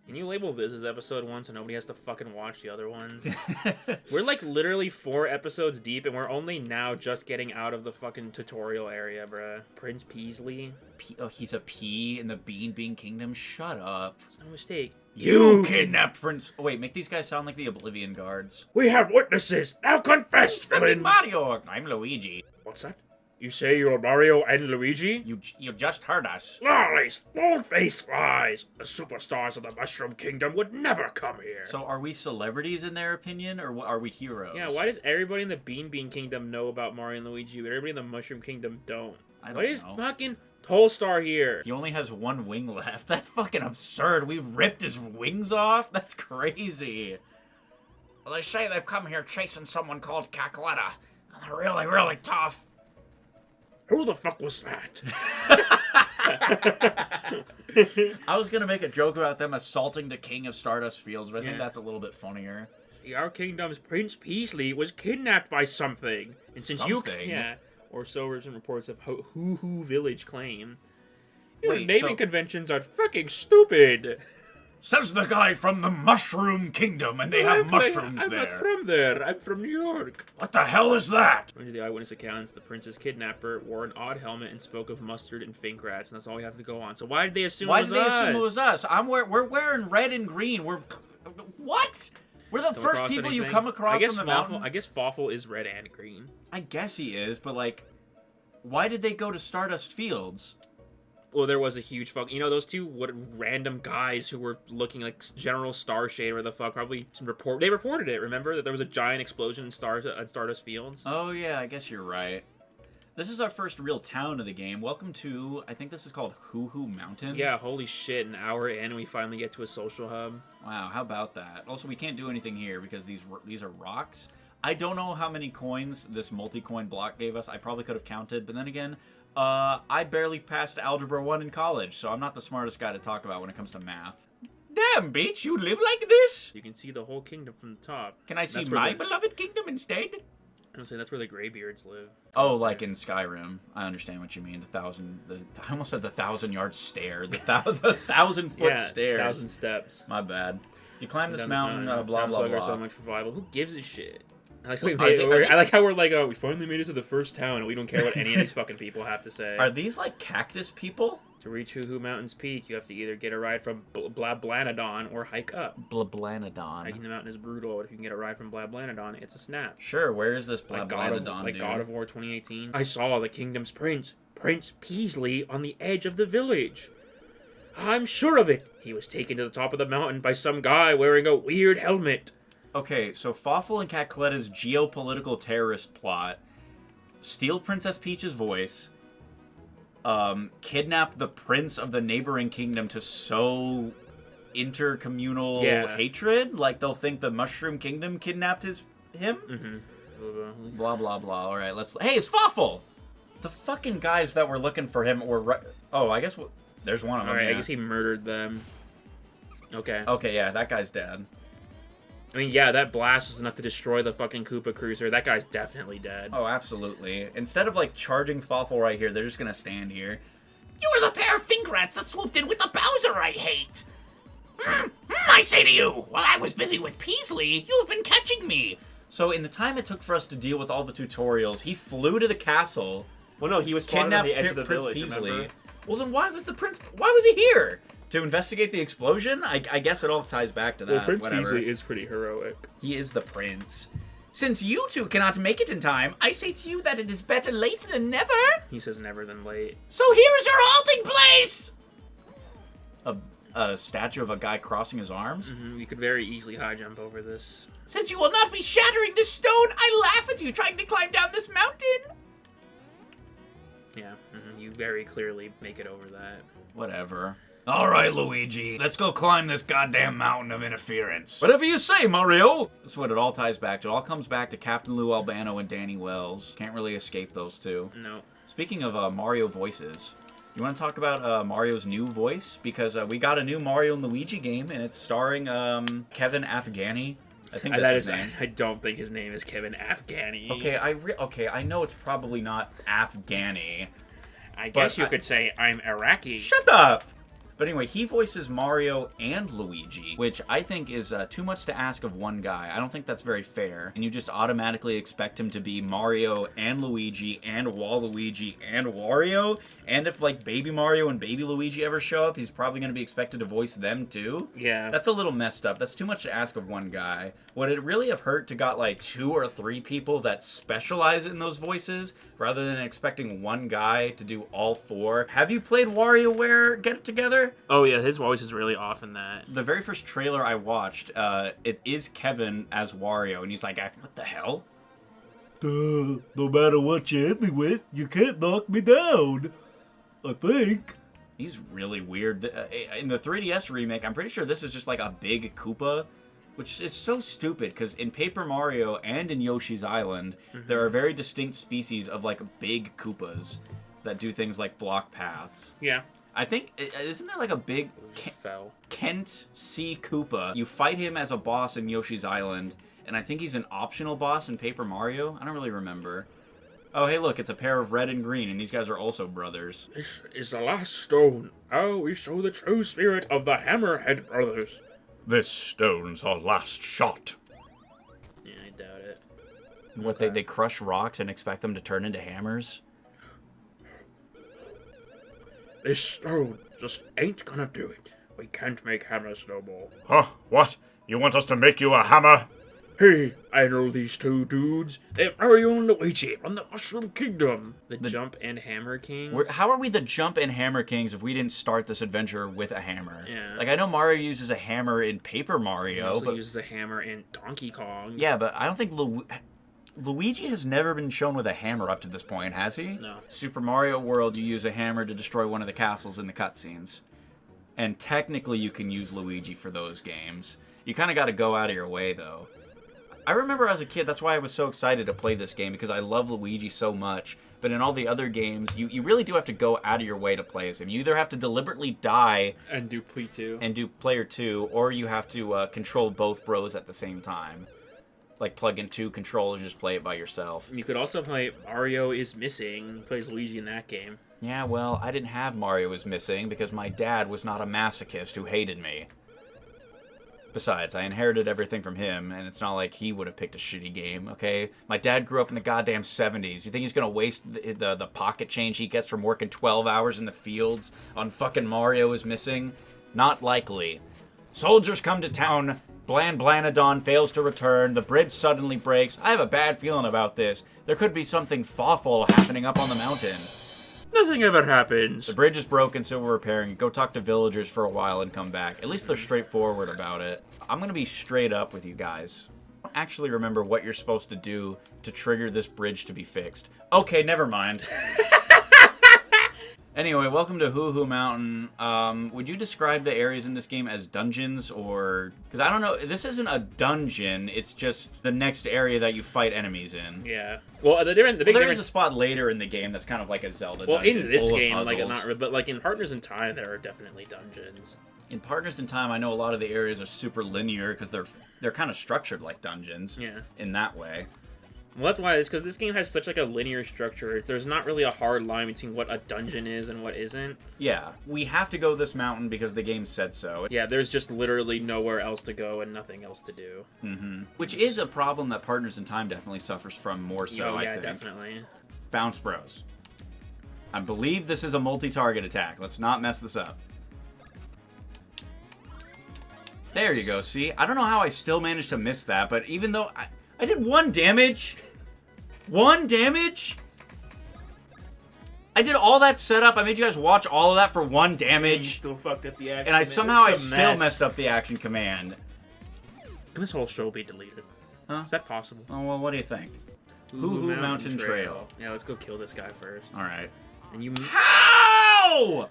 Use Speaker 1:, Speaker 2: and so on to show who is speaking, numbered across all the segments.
Speaker 1: Can you label this as episode 1 so nobody has to fucking watch the other ones? We're like literally 4 episodes deep and we're only now just getting out of the fucking tutorial area, bruh. Prince Peasley.
Speaker 2: Oh, he's a P in the Bean Kingdom? Shut up.
Speaker 1: It's no mistake.
Speaker 2: You kidnapped Prince... Oh, wait, make these guys sound like the Oblivion Guards.
Speaker 1: We have witnesses! Now confess, villains!
Speaker 2: Mario! I'm Luigi.
Speaker 1: What's that? You say you're Mario and Luigi?
Speaker 2: You just heard us.
Speaker 1: Lies! Bold-faced lies! The superstars of the Mushroom Kingdom would never come here!
Speaker 2: So are we celebrities in their opinion, or are we heroes?
Speaker 1: Yeah, why does everybody in the Bean Kingdom know about Mario and Luigi, but everybody in the Mushroom Kingdom don't?
Speaker 2: I don't
Speaker 1: Why is
Speaker 2: know.
Speaker 1: fucking Tolstar here?
Speaker 2: He only has one wing left. That's fucking absurd. We've ripped his wings off? That's crazy. Well, they say they've come here chasing someone called Cackletta, and they're really, really tough.
Speaker 1: Who the fuck was that?
Speaker 2: I was gonna make a joke about them assaulting the king of Stardust Fields, but I think that's a little bit funnier.
Speaker 1: Our kingdom's Prince Peasley was kidnapped by something. And since
Speaker 2: something?
Speaker 1: Or so some reports of Hoohoo Village claim. Your
Speaker 2: Wait,
Speaker 1: naming conventions are fucking stupid.
Speaker 2: Says the guy from the Mushroom Kingdom, and they have mushrooms
Speaker 1: I'm
Speaker 2: there.
Speaker 1: not from there. I'm from New York.
Speaker 2: What the hell is that?
Speaker 1: According to the eyewitness accounts, the prince's kidnapper wore an odd helmet and spoke of mustard and fink rats, and that's all we have to go on. So why did they assume it was us?
Speaker 2: Assume it was us? We're wearing red and green. What? We're the first people you come across on the mountain?
Speaker 1: I guess Fawful is red and green.
Speaker 2: I guess he is, but like, why did they go to Stardust Fields?
Speaker 1: Well, there was a huge fuck. You know, those two random guys who were looking like General Starshade or the fuck probably they reported it. Remember that there was a giant explosion in Stardust Fields?
Speaker 2: Oh yeah, I guess you're right. This is our first real town of the game. Welcome to, I think this is called Hoohoo Mountain.
Speaker 1: Yeah, holy shit! An hour in, and we finally get to a social hub.
Speaker 2: Wow, how about that? Also, we can't do anything here because these are rocks. I don't know how many coins this multi-coin block gave us. I probably could have counted, but then again, I barely passed Algebra 1 in college, so I'm not the smartest guy to talk about when it comes to math. Damn, bitch, you live like this?
Speaker 1: You can see the whole kingdom from the top.
Speaker 2: Can I see my beloved kingdom instead?
Speaker 1: I'm saying that's where the Greybeards live.
Speaker 2: Oh, like in Skyrim. I understand what you mean. I almost said the 1,000-yard stare. The 1,000-foot stairs.
Speaker 1: 1,000 steps.
Speaker 2: My bad. You climb this mountain, blah, blah, blah.
Speaker 1: So much survival. Who gives a shit? I like how we're like, oh, we finally made it to the first town, and we don't care what any of these fucking people have to say.
Speaker 2: Are these like cactus people?
Speaker 1: To reach Hoohoo Mountain's peak, you have to either get a ride from Blablanadon or hike up.
Speaker 2: Blablanadon.
Speaker 1: Hiking the mountain is brutal, but if you can get a ride from Blablanadon, it's a snap.
Speaker 2: Sure, where is this Blablanadon,
Speaker 1: like God of War 2018. I saw the kingdom's prince, Prince Peasley, on the edge of the village. I'm sure of it. He was taken to the top of the mountain by some guy wearing a weird helmet.
Speaker 2: Okay, so Fawful and Cackletta's geopolitical terrorist plot: steal Princess Peach's voice, kidnap the prince of the neighboring kingdom to sow intercommunal hatred. Like they'll think the Mushroom Kingdom kidnapped him.
Speaker 1: Mm-hmm.
Speaker 2: Blah blah blah. All right, Hey, it's Fawful. The fucking guys that were looking for him were. Oh, I guess there's one of them.
Speaker 1: All right,
Speaker 2: yeah.
Speaker 1: I guess he murdered them. Okay.
Speaker 2: Okay, yeah, that guy's dead.
Speaker 1: I mean, yeah, that blast was enough to destroy the fucking Koopa Cruiser. That guy's definitely dead.
Speaker 2: Oh, absolutely. Instead of, like, charging Fawful right here, they're just gonna stand here. You were the pair of fink rats that swooped in with the Bowser I hate! I say to you, while I was busy with Peasley, you've been catching me! So, in the time it took for us to deal with all the tutorials, he flew to the castle.
Speaker 1: Well, no, he was spotted on the edge of the
Speaker 2: Prince
Speaker 1: village,
Speaker 2: Peasley.
Speaker 1: remember?
Speaker 2: Well, then why was he here? To investigate the explosion? I guess it all ties back to that.
Speaker 1: Well, Prince
Speaker 2: Whatever.
Speaker 1: Peasley is pretty heroic.
Speaker 2: He is the prince. Since you two cannot make it in time, I say to you that it is better late than never.
Speaker 1: He says never than late.
Speaker 2: So here is your halting place! A statue of a guy crossing his arms?
Speaker 1: Mm-hmm. You could very easily high jump over this.
Speaker 2: Since you will not be shattering this stone, I laugh at you trying to climb down this mountain.
Speaker 1: Yeah, you very clearly make it over that.
Speaker 2: Whatever. All right, Luigi, let's go climb this goddamn mountain of interference. Whatever you say, Mario! That's what it all ties back to. It all comes back to Captain Lou Albano and Danny Wells. Can't really escape those two.
Speaker 1: No.
Speaker 2: Speaking of Mario voices, you want to talk about Mario's new voice? Because we got a new Mario and Luigi game, and it's starring Kevin Afghani. I think that's his name.
Speaker 1: I don't think his name is Kevin Afghani.
Speaker 2: Okay, I know it's probably not Afghani.
Speaker 1: I guess you could say I'm Iraqi.
Speaker 2: Shut up! But anyway, he voices Mario and Luigi, which I think is too much to ask of one guy. I don't think that's very fair. And you just automatically expect him to be Mario and Luigi and Waluigi and Wario. And if, like, Baby Mario and Baby Luigi ever show up, he's probably going to be expected to voice them, too.
Speaker 1: Yeah.
Speaker 2: That's a little messed up. That's too much to ask of one guy. Would it really have hurt to got, like, 2 or 3 people that specialize in those voices, rather than expecting one guy to do all 4? Have you played WarioWare Get It Together?
Speaker 1: Oh, yeah, his voice is really off in that.
Speaker 2: The very first trailer I watched, it is Kevin as Wario, and he's like, what the hell?
Speaker 3: No matter what you hit me with, you can't knock me down. I think.
Speaker 2: He's really weird. In the 3DS remake, I'm pretty sure this is just like a big Koopa, which is so stupid, because in Paper Mario and in Yoshi's Island, there are very distinct species of, like, big Koopas that do things like block paths.
Speaker 1: Yeah.
Speaker 2: I think, isn't there like a big Kent C. Koopa? You fight him as a boss in Yoshi's Island, and I think he's an optional boss in Paper Mario? I don't really remember. Oh, hey, look, it's a pair of red and green, and these guys are also brothers.
Speaker 1: This is the last stone. Oh, we show the true spirit of the Hammerhead brothers.
Speaker 3: This stone's our last shot.
Speaker 1: Yeah, I doubt it.
Speaker 2: What, they crush rocks and expect them to turn into hammers?
Speaker 1: This stone just ain't gonna do it. We can't make hammers no more.
Speaker 3: Huh? What? You want us to make you a hammer?
Speaker 1: Hey, I know these 2 dudes. They're Mario and Luigi from the Mushroom Kingdom. The Jump and Hammer Kings.
Speaker 2: How are we the Jump and Hammer Kings if we didn't start this adventure with a hammer?
Speaker 1: Yeah.
Speaker 2: Like, I know Mario uses a hammer in Paper Mario,
Speaker 1: He also
Speaker 2: but...
Speaker 1: uses a hammer in Donkey Kong.
Speaker 2: Yeah, but I don't think Luigi has never been shown with a hammer up to this point, has he?
Speaker 1: No.
Speaker 2: Super Mario World, you use a hammer to destroy one of the castles in the cutscenes. And technically you can use Luigi for those games. You kind of got to go out of your way, though. I remember as a kid, that's why I was so excited to play this game, because I love Luigi so much. But in all the other games, you really do have to go out of your way to play as him. You either have to deliberately die
Speaker 1: And do Play 2.
Speaker 2: and do player 2, or you have to control both bros at the same time. Like, plug in 2 controllers, just play it by yourself.
Speaker 1: You could also play Mario is Missing. He plays Luigi in that game.
Speaker 2: Yeah, well, I didn't have Mario is Missing because my dad was not a masochist who hated me. Besides, I inherited everything from him, and it's not like he would have picked a shitty game, okay? My dad grew up in the goddamn 70s. You think he's gonna waste the pocket change he gets from working 12 hours in the fields on fucking Mario is Missing? Not likely. Soldiers come to town. Blanadon fails to return. The bridge suddenly breaks. I have a bad feeling about this. There could be something awful happening up on the mountain.
Speaker 1: Nothing ever happens.
Speaker 2: The bridge is broken, so we're repairing it. Go talk to villagers for a while and come back. At least they're straightforward about it. I'm going to be straight up with you guys. I don't actually remember what you're supposed to do to trigger this bridge to be fixed. Okay, never mind. Anyway, welcome to Hoohoo Mountain. Would you describe the areas in this game as dungeons, or... Because I don't know, this isn't a dungeon, it's just the next area that you fight enemies in.
Speaker 1: Yeah. Well, the big
Speaker 2: There
Speaker 1: difference...
Speaker 2: is a spot later in the game that's kind of like a Zelda
Speaker 1: Well,
Speaker 2: dungeon,
Speaker 1: in this
Speaker 2: full of
Speaker 1: game, like,
Speaker 2: puzzles.
Speaker 1: but like in Partners in Time, there are definitely dungeons.
Speaker 2: In Partners in Time, I know a lot of the areas are super linear because they're kind of structured like dungeons.
Speaker 1: Yeah.
Speaker 2: In that way.
Speaker 1: Well, that's why, it's because this game has such like a linear structure. There's not really a hard line between what a dungeon is and what isn't.
Speaker 2: Yeah, we have to go this mountain because the game said so.
Speaker 1: Yeah, there's just literally nowhere else to go and nothing else to do.
Speaker 2: Mm-hmm. Which is a problem that Partners in Time definitely suffers from more so,
Speaker 1: Oh,
Speaker 2: I
Speaker 1: yeah,
Speaker 2: think.
Speaker 1: definitely.
Speaker 2: Bounce Bros. I believe this is a multi-target attack. Let's not mess this up. There you go, see? I don't know how I still managed to miss that, but even though I did 1 damage... 1 damage? I did all that setup. I made you guys watch all of that for 1 damage.
Speaker 3: Still fucked up the action.
Speaker 2: And I somehow still messed up the action command.
Speaker 1: Can this whole show be deleted?
Speaker 2: Huh?
Speaker 1: Is that possible?
Speaker 2: Oh, well, what do you think? Hoohoo Mountain Trail.
Speaker 1: Yeah, let's go kill this guy first.
Speaker 2: Alright.
Speaker 1: And you...
Speaker 2: How?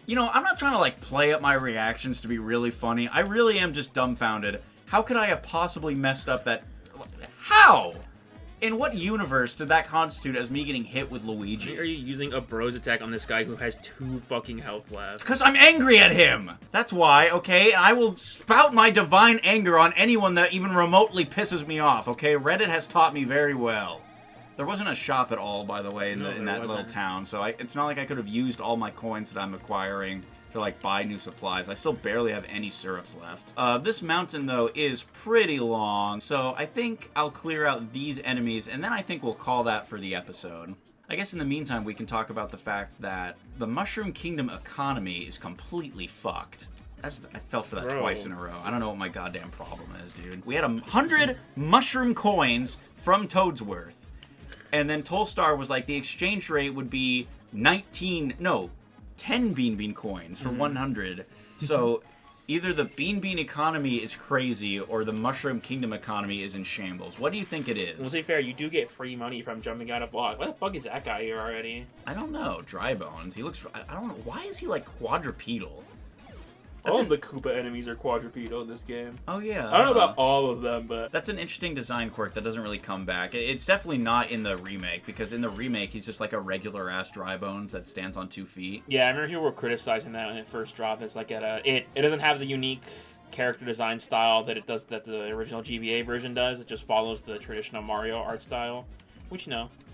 Speaker 2: You know, I'm not trying to, like, play up my reactions to be really funny. I really am just dumbfounded. How could I have possibly messed up that... How? In what universe did that constitute as me getting hit with Luigi?
Speaker 1: Why are you using a bros attack on this guy who has 2 fucking health left?
Speaker 2: Because I'm angry at him! That's why, okay? I will spout my divine anger on anyone that even remotely pisses me off, okay? Reddit has taught me very well. There wasn't a shop at all, by the way, in that little town. So it's not like I could have used all my coins that I'm acquiring to like buy new supplies. I still barely have any syrups left. This mountain though is pretty long, so I think I'll clear out these enemies, and then I think we'll call that for the episode. I guess in the meantime we can talk about the fact that the Mushroom Kingdom economy is completely fucked. I fell for that twice in a row. I don't know what my goddamn problem is, dude. We had 100 mushroom coins from Toadsworth. And then Tolstar was like, the exchange rate would be 10 Bean coins for 100. So either the Bean economy is crazy or the Mushroom Kingdom economy is in shambles. What do you think it is?
Speaker 1: Well, to be fair, you do get free money from jumping out of block. Why the fuck is that guy here already?
Speaker 2: I don't know. Dry Bones. He looks... I don't know. Why is he like quadrupedal?
Speaker 1: All of the Koopa enemies are quadrupedal in this game.
Speaker 2: Oh, yeah.
Speaker 1: I don't know about all of them, but...
Speaker 2: That's an interesting design quirk that doesn't really come back. It's definitely not in the remake, because in the remake, he's just like a regular-ass Dry Bones that stands on 2 feet.
Speaker 1: Yeah, I remember people were criticizing that when it first dropped. It's like, it doesn't have the unique character design style that it does, that the original GBA version does. It just follows the traditional Mario art style, which,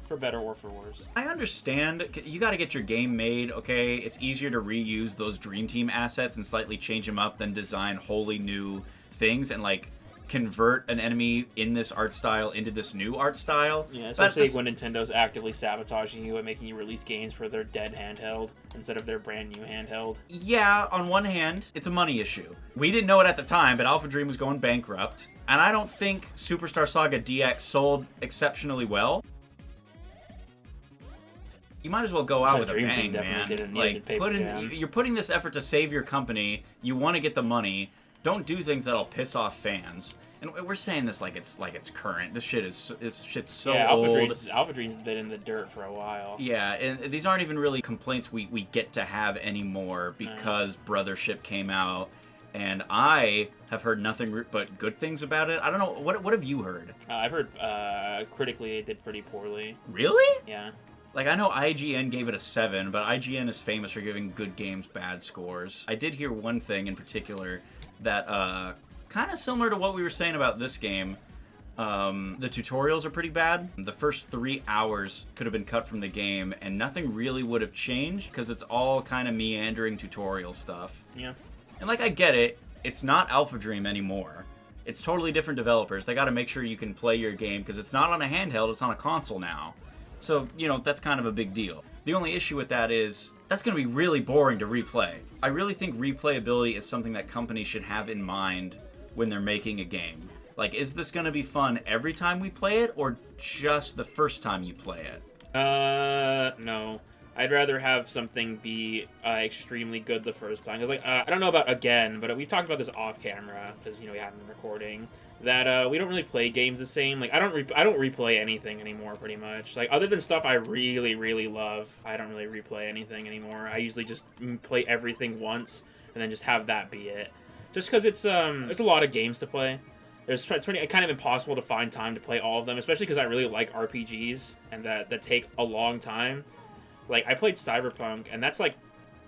Speaker 1: for better or for worse.
Speaker 2: I understand. You got to get your game made, okay? It's easier to reuse those Dream Team assets and slightly change them up than design wholly new things and, like, convert an enemy in this art style into this new art style.
Speaker 1: Yeah, especially when Nintendo's actively sabotaging you and making you release games for their dead handheld instead of their brand new handheld.
Speaker 2: Yeah, on one hand, it's a money issue. We didn't know it at the time, but Alpha Dream was going bankrupt. And I don't think Superstar Saga DX sold exceptionally well. You might as well go out with a bang, man. Like, you're putting this effort to save your company. You want to get the money. Don't do things that'll piss off fans. And we're saying this like it's current. This shit's so old.
Speaker 1: Alpha Dream's been in the dirt for a while.
Speaker 2: Yeah, and these aren't even really complaints we get to have anymore because Brothership came out, and I have heard nothing but good things about it. I don't know, what have you heard?
Speaker 1: I've heard critically it did pretty poorly.
Speaker 2: Really?
Speaker 1: Yeah.
Speaker 2: Like, I know IGN gave it a 7, but IGN is famous for giving good games bad scores. I did hear one thing in particular that, kind of similar to what we were saying about this game, the tutorials are pretty bad. The first 3 hours could have been cut from the game, and nothing really would have changed, because it's all kind of meandering tutorial stuff.
Speaker 1: Yeah. And,
Speaker 2: like, I get it. It's not Alpha Dream anymore. It's totally different developers. They got to make sure you can play your game, because it's not on a handheld, it's on a console now. So, that's kind of a big deal. The only issue with that is, that's going to be really boring to replay. I really think replayability is something that companies should have in mind when they're making a game. Like, is this going to be fun every time we play it, or just the first time you play it?
Speaker 1: No. I'd rather have something be extremely good the first time. 'Cause, like, I don't know about again, but we talked about this off camera, because, we haven't been recording. That we don't really play games the same. Like, I don't replay anything anymore, pretty much. Like, other than stuff I really, really love, I don't really replay anything anymore. I usually just play everything once and then just have that be it. Just because it's there's a lot of games to play. It's kind of impossible to find time to play all of them, especially because I really like RPGs and that take a long time. Like, I played Cyberpunk, and that's like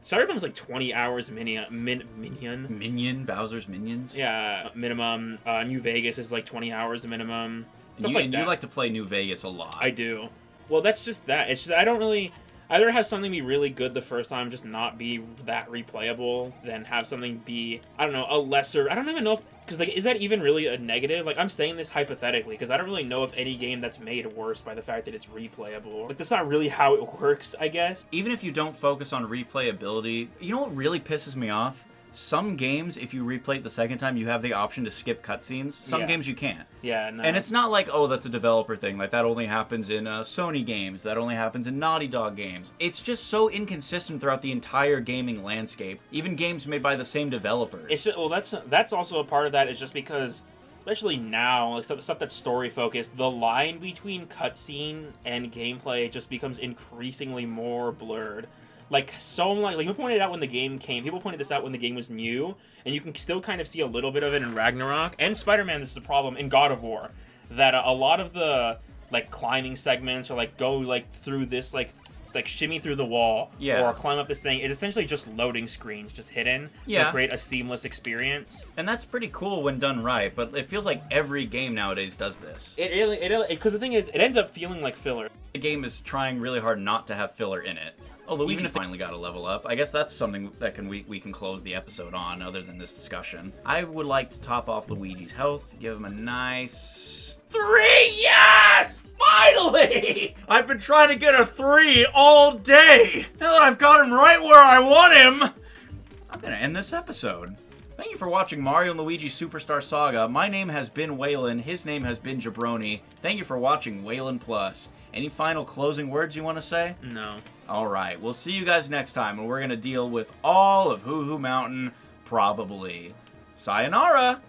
Speaker 1: Cyberpunk's like 20 hours
Speaker 2: Minion? Bowser's Minions?
Speaker 1: Yeah, minimum. New Vegas is like 20 hours minimum. Stuff like that.
Speaker 2: You like to play New Vegas a lot.
Speaker 1: I do. Well, that's just that. It's just, I don't really... I'd rather have something be really good the first time, just not be that replayable, than have something be, I don't know, a lesser... I don't even know if... Because, like, is that even really a negative? Like, I'm saying this hypothetically, because I don't really know of any game that's made worse by the fact that it's replayable. Like, that's not really how it works, I guess.
Speaker 2: Even if you don't focus on replayability, you know what really pisses me off? Some games, if you replay it the second time, you have the option to skip cutscenes. Some games you can't.
Speaker 1: Yeah, no.
Speaker 2: And it's not like, oh, that's a developer thing. Like, that only happens in Sony games. That only happens in Naughty Dog games. It's just so inconsistent throughout the entire gaming landscape. Even games made by the same developers.
Speaker 1: It's just, well, that's also a part of that. Is just because, especially now, like stuff that's story focused, the line between cutscene and gameplay just becomes increasingly more blurred. Like, we pointed out when the game came, people pointed this out when the game was new, and you can still kind of see a little bit of it in Ragnarok, and Spider-Man, this is a problem, in God of War, that a lot of the, like, climbing segments, or, like, go, like, through this, like, like shimmy through the wall
Speaker 2: Yeah.
Speaker 1: or climb up this thing. It's essentially just loading screens, just hidden to create a seamless experience.
Speaker 2: And that's pretty cool when done right, but it feels like every game nowadays does this.
Speaker 1: It really, because the thing is, it ends up feeling like filler.
Speaker 2: The game is trying really hard not to have filler in it. Oh, Luigi finally got a level up. I guess that's something that we can close the episode on, other than this discussion. I would like to top off Luigi's health, give him a nice 3. Yes! Finally! I've been trying to get a 3 all day. Now that I've got him right where I want him, I'm gonna end this episode. Thank you for watching Mario and Luigi Superstar Saga. My name has been Waylon. His name has been Jabroni. Thank you for watching Waylon Plus. Any final closing words you want to say?
Speaker 1: No.
Speaker 2: Alright, we'll see you guys next time, and we're going to deal with all of Hoohoo Mountain, probably. Sayonara!